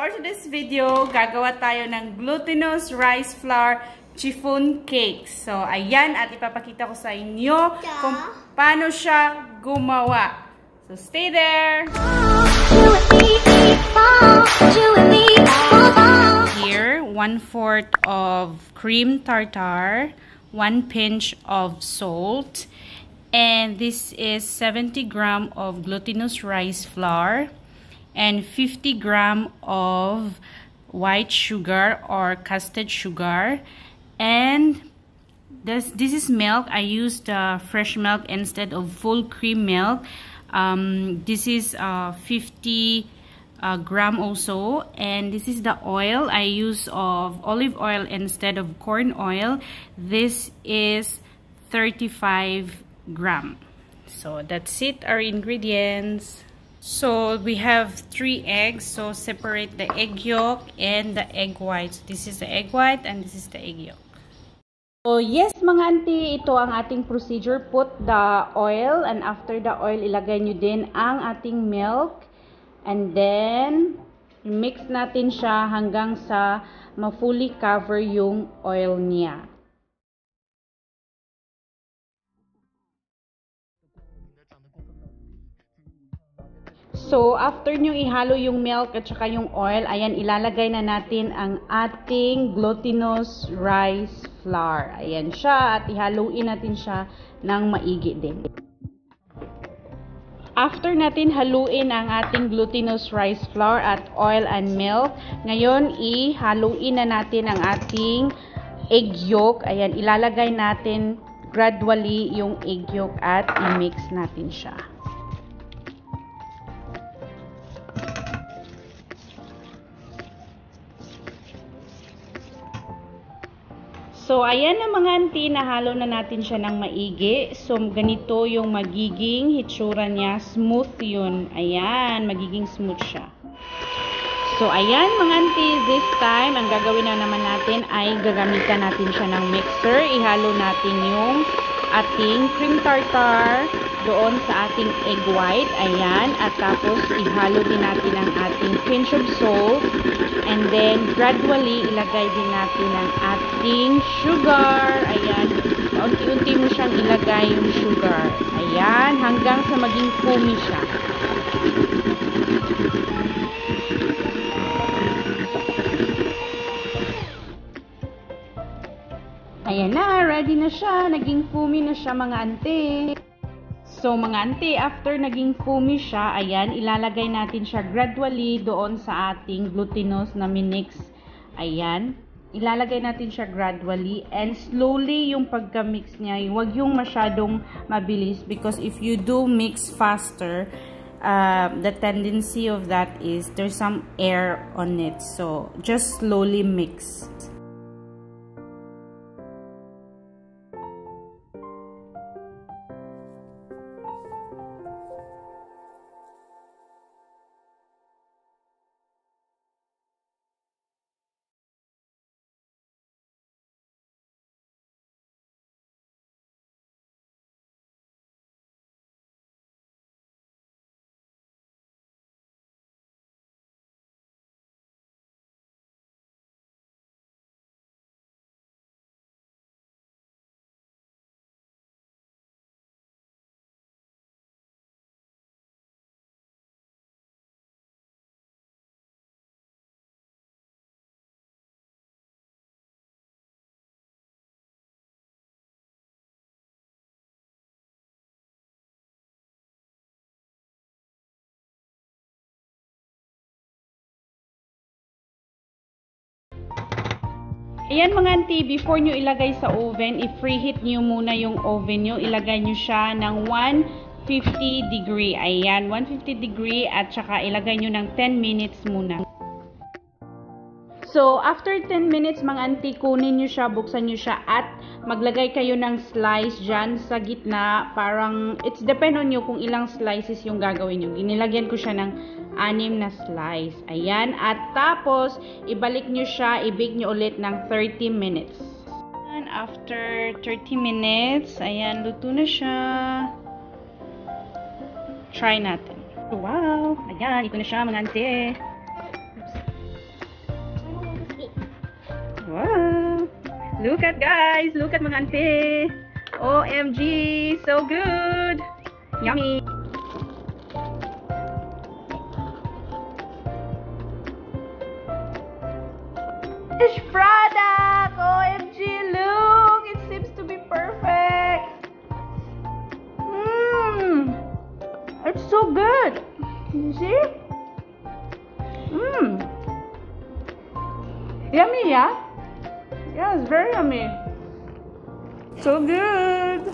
for today's video, gagawa tayo ng glutinous rice flour chiffon cake. So, ayan, at ipapakita ko sa inyo kung paano siya gumawa. So, stay there! Here, 1/4 of cream tartar, 1 pinch of salt, and this is 70 grams of glutinous rice flour, and 50 grams of white sugar or custard sugar, and this is milk. I used fresh milk instead of full cream milk. This is 50 gram also, and this is the oil. I use of olive oil instead of corn oil. This is 35 gram. So that's it, our ingredients. So we have 3 eggs, so separate the egg yolk and the egg white. So this is the egg white and this is the egg yolk. So yes mga auntie, ito ang ating procedure. Put the oil, and after the oil, ilagay nyo din ang ating milk, and then mix natin siya hanggang sa ma-fully cover yung oil niya. So, after nyo ihalo yung milk at saka yung oil, ayan, ilalagay na natin ang ating glutinous rice flour. Ayan siya, at ihaluin natin siya ng maigi din. After natin haluin ang ating glutinous rice flour at oil and milk, ngayon ihaluin na natin ang ating egg yolk. Ayan, ilalagay natin gradually yung egg yolk at i-mix natin siya. So, ayan na mga auntie, nahalo na natin siya ng maigi. So, ganito yung magiging hitsura niya. Smooth yun. Ayan, magiging smooth siya. So, ayan mga auntie, this time, ang gagawin na naman natin ay gagamitan natin siya ng mixer. Ihalo natin yung ating cream tartar doon sa ating egg white. Ayan, at tapos ihalo din natin ang ating pinch of salt. And then, gradually, ilagay din natin ang ating sugar. Ayan, unti-unti mo siyang ilagay yung sugar. Ayan, hanggang sa maging foamy siya. Ayan na, ready na siya. Naging foamy na siya mga auntie. So mga auntie, after naging foamy siya, ayan, ilalagay natin siya gradually doon sa ating glutinous na minix. Ayan, ilalagay natin siya gradually and slowly yung pagka-mix niya. Huwag yung masyadong mabilis, because if you do mix faster, the tendency of that is there's some air on it. So just slowly mix. Ayan mga auntie, before nyo ilagay sa oven, i-preheat nyo muna yung oven nyo. Ilagay nyo siya ng 150 degree. Ayan, 150 degree, at saka ilagay nyo ng 10 minutes muna. So, after 10 minutes mga auntie, kunin nyo siya, buksan nyo siya, at maglagay kayo ng slice dyan sa gitna. Parang, it's depend on nyo kung ilang slices yung gagawin nyo. Ginilagyan ko siya ng 6 na slice. Ayan. At tapos, ibalik nyo siya, i-bake nyo ulit ng 30 minutes. And after 30 minutes, ayan, luto na siya. Try natin. Wow! Ayan, ito na siya mga auntie. Look at guys, look at mga auntie. OMG, so good. Yummy. Fish product. OMG, look, it seems to be perfect. It's so good. You see? Yummy, yeah? Yeah, it's very yummy. So good.